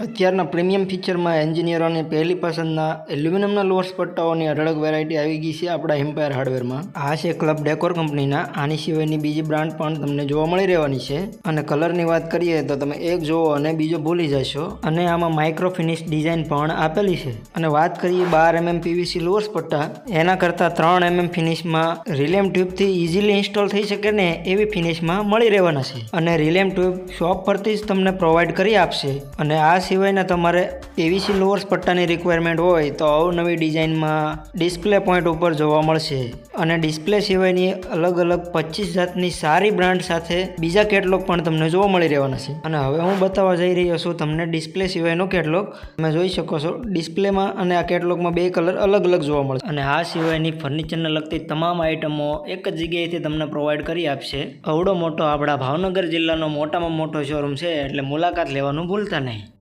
અત્યારના પ્રીમિયમ ફીચરમાં એન્જિનિયરોની પહેલી પસંદના એલ્યુમિનિયમના લોર્સ પટ્ટાઓની અઢળક વેરાયટી આવી ગઈ છે આપણા એમ્પાયર હાર્ડવેરમાં. આ છે ક્લબ ડેકોર કંપનીના. આની સિવાયની બીજી બ્રાન્ડ પણ તમને જોવા મળી રહેવાની છે. અને કલરની વાત કરીએ તો તમે એક જોવો અને બીજો ભૂલી જશો. અને આમાં માઇક્રો ફિનિશ ડિઝાઇન પણ આપેલી છે. અને વાત કરીએ 12 mm PVC લોર્સ પટ્ટા, એના કરતાં 3 mm ફિનિશમાં રિલેમ ટ્યુબથી ઇઝીલી ઇન્સ્ટોલ થઈ શકે ને એવી ફિનિશમાં મળી રહેવાના છે. અને રિલેમ ટ્યુબ શોપ પરથી જ તમને પ્રોવાઈડ કરી આપશે. અને આ સિવાયના તમારે PVC લોઅર્સ પટ્ટાની રિક્વાયરમેન્ટ હોય તો અવનવી ડિઝાઇનમાં ડિસ્પ્લે પોઈન્ટ ઉપર જોવા મળશે. અને ડિસ્પ્લે સિવાયની અલગ અલગ 25 જાતની સારી બ્રાન્ડ સાથે બીજા કેટલોગ પણ તમને જોવા મળી રહેવાના છે. અને હવે હું બતાવવા જઈ રહ્યો છું તમને ડિસ્પ્લે સિવાયનો કેટલોગ. તમે જોઈ શકો છો ડિસ્પ્લેમાં અને આ કેટલોગમાં 2 કલર અલગ અલગ જોવા મળશે. અને આ સિવાયની ફર્નિચરને લગતી તમામ આઇટમો એક જ જગ્યાએથી તમને પ્રોવાઈડ કરી આપશે. અવડો મોટો આપણા ભાવનગર જિલ્લાનો મોટામાં મોટો શોરૂમ છે, એટલે મુલાકાત લેવાનું ભૂલતા નહીં.